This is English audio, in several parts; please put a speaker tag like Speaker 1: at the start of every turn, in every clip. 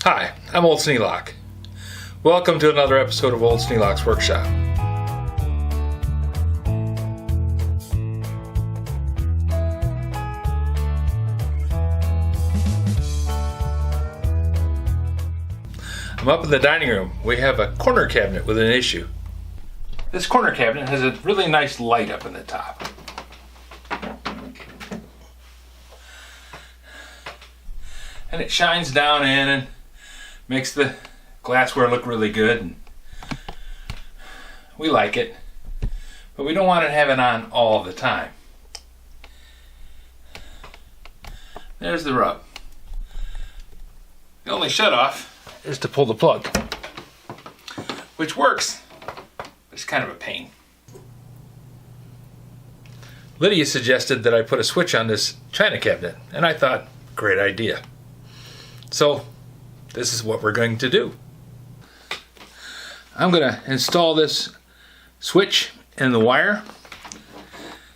Speaker 1: Hi, I'm Old Sneelock. Welcome to another episode of Old Sneelock's Workshop. I'm up in the dining room. We have a corner cabinet with an issue. This corner cabinet has a really nice light up in the top. And it shines down in and makes the glassware look really good. And we like it, but we don't want to have it on all the time. There's the rub. The only shut-off is to pull the plug, which works, but it's kind of a pain. Lydia suggested that I put a switch on this china cabinet, and I thought, great idea. So, this is what we're going to do. I'm going to install this switch in the wire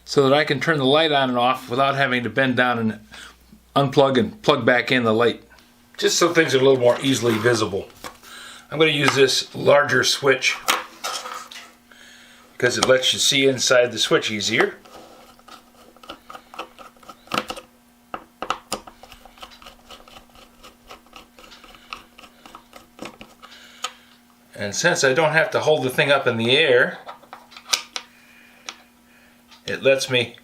Speaker 1: so that I can turn the light on and off without having to bend down and unplug and plug back in the light, just so things are a little more easily visible. I'm going to use this larger switch because it lets you see inside the switch easier. And since I don't have to hold the thing up in the air, it lets me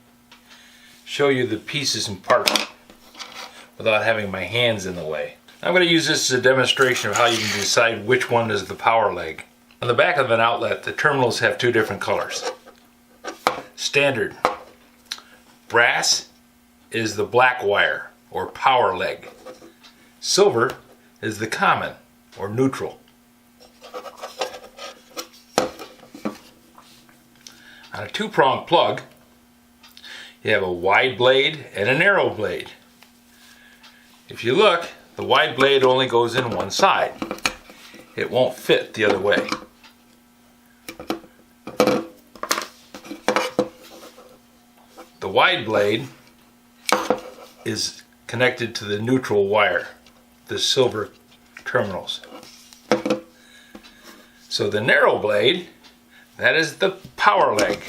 Speaker 1: show you the pieces and parts without having my hands in the way. I'm going to use this as a demonstration of how you can decide which one is the power leg. On the back of an outlet, the terminals have two different colors. Standard brass is the black wire, or power leg. Silver is the common, or neutral. On a two-prong plug, you have a wide blade and a narrow blade. If you look, the wide blade only goes in one side. It won't fit the other way. The wide blade is connected to the neutral wire, the silver terminals. So the narrow blade, that is the power leg.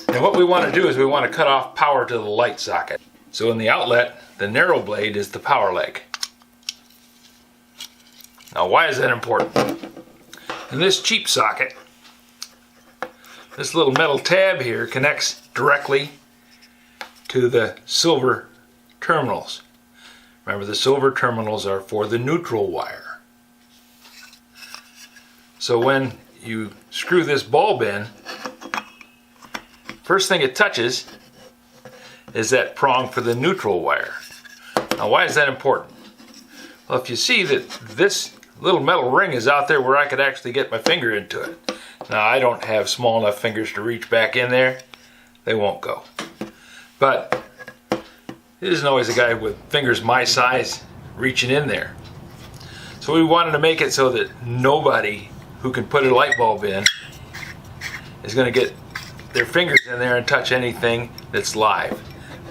Speaker 1: And what we want to do is we want to cut off power to the light socket. So in the outlet, the narrow blade is the power leg. Now why is that important? In this cheap socket, this little metal tab here connects directly to the silver terminals. Remember, the silver terminals are for the neutral wire. So when you screw this bulb in, first thing it touches is that prong for the neutral wire. Now why is that important? Well, if you see that this little metal ring is out there where I could actually get my finger into it. Now I don't have small enough fingers to reach back in there. They won't go. But it isn't always a guy with fingers my size reaching in there. So we wanted to make it so that nobody who can put a light bulb in is going to get their fingers in there and touch anything that's live.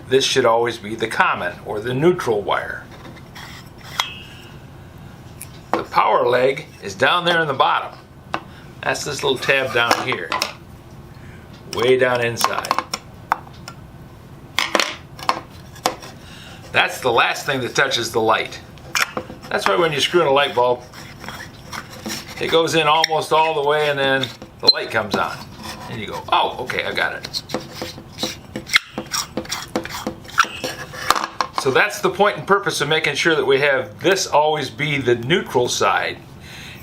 Speaker 1: This should always be the common or the neutral wire. The power leg is down there in the bottom. That's this little tab down here, way down inside. That's the last thing that touches the light. That's why when you screw in a light bulb, it goes in almost all the way and then the light comes on. And you go, oh, okay, I got it. So that's the point and purpose of making sure that we have this always be the neutral side,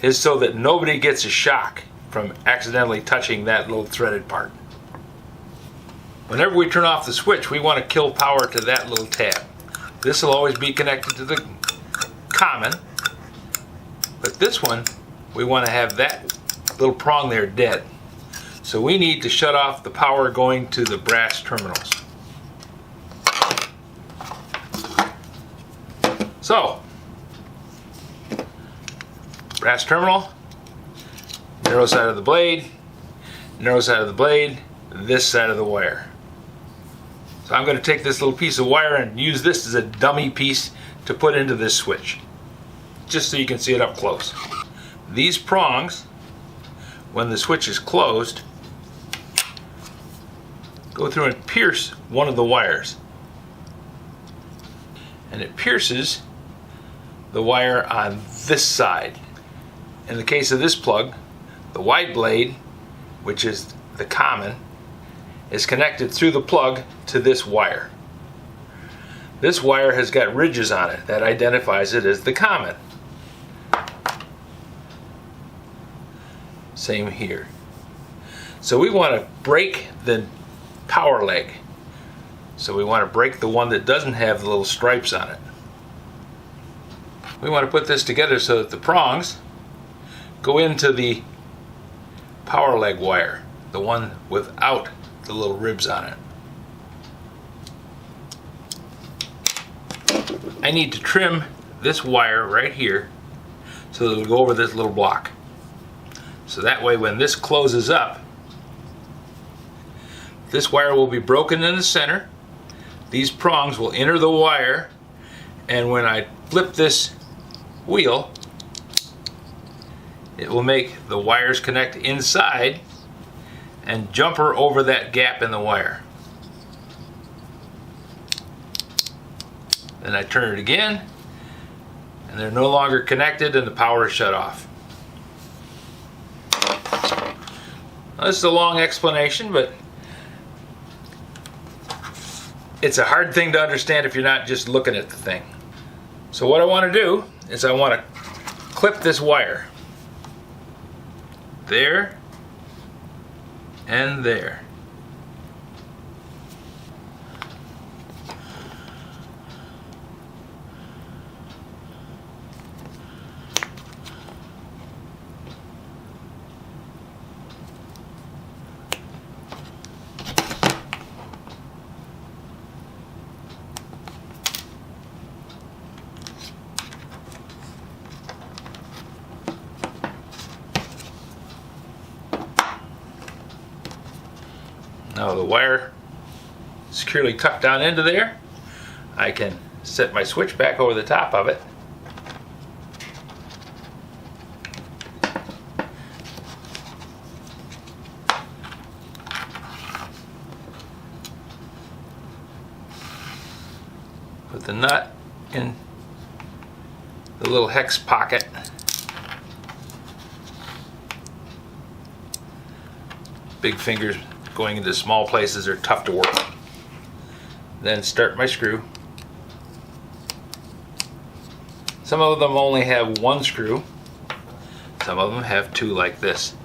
Speaker 1: is so that nobody gets a shock from accidentally touching that little threaded part. Whenever we turn off the switch, we want to kill power to that little tab. This will always be connected to the common, but this one, we want to have that little prong there dead. So we need to shut off the power going to the brass terminals. So, brass terminal, narrow side of the blade, narrow side of the blade, this side of the wire. So I'm going to take this little piece of wire and use this as a dummy piece to put into this switch. just so you can see it up close. These prongs, when the switch is closed, go through and pierce one of the wires. And it pierces the wire on this side. In the case of this plug, the wide blade, which is the common, is connected through the plug to this wire. This wire has got ridges on it that identifies it as the common. Same here. So we want to break the power leg. So we want to break the one that doesn't have the little stripes on it. We want to put this together so that the prongs go into the power leg wire, the one without the little ribs on it. I need to trim this wire right here so that it'll go over this little block. So that way when this closes up, this wire will be broken in the center. These prongs will enter the wire, and when I flip this wheel, it will make the wires connect inside and jumper over that gap in the wire. Then I turn it again, and they're no longer connected and the power is shut off. Now, this is a long explanation, but it's a hard thing to understand if you're not just looking at the thing. So what I want to do is I want to clip this wire there and there. Now the wire securely tucked down into there, I can set my switch back over the top of it. Put the nut in the little hex pocket. Big fingers going into small places are tough to work. Then start my screw. Some of them only have one screw. Some of them have two like this.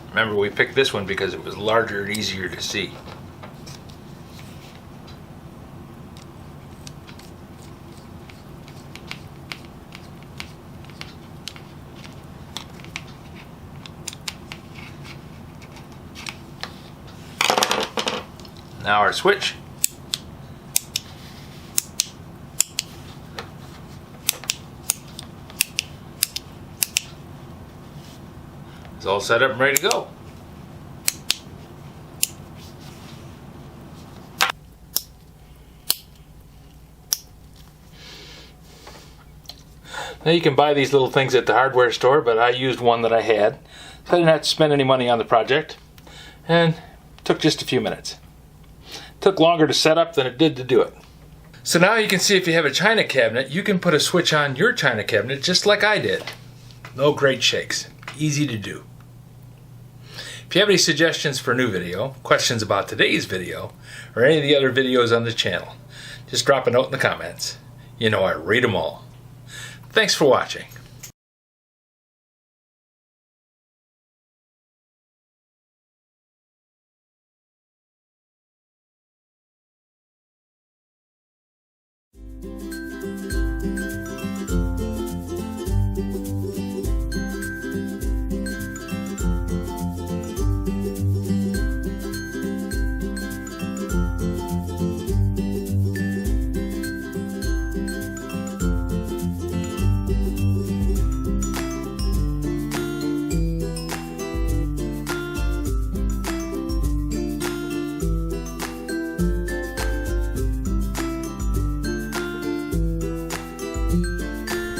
Speaker 1: Remember, we picked this one because it was larger and easier to see. Now our switch. It's all set up and ready to go. Now you can buy these little things at the hardware store, but I used one that I had, so I didn't have to spend any money on the project, and it took just a few minutes. Took longer to set up than it did to do it. So now you can see if you have a china cabinet, you can put a switch on your china cabinet just like I did. No great shakes. Easy to do. If you have any suggestions for a new video, questions about today's video, or any of the other videos on the channel, just drop a note in the comments. You know I read them all. Thanks for watching.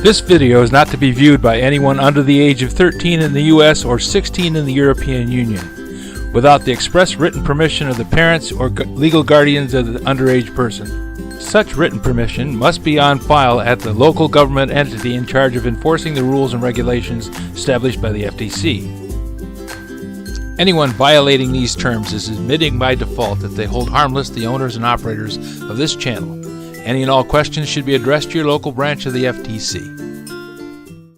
Speaker 2: This video is not to be viewed by anyone under the age of 13 in the U.S. or 16 in the European Union, without the express written permission of the parents or legal guardians of the underage person. Such written permission must be on file at the local government entity in charge of enforcing the rules and regulations established by the FTC. Anyone violating these terms is admitting by default that they hold harmless the owners and operators of this channel. Any and all questions should be addressed to your local branch of the FTC.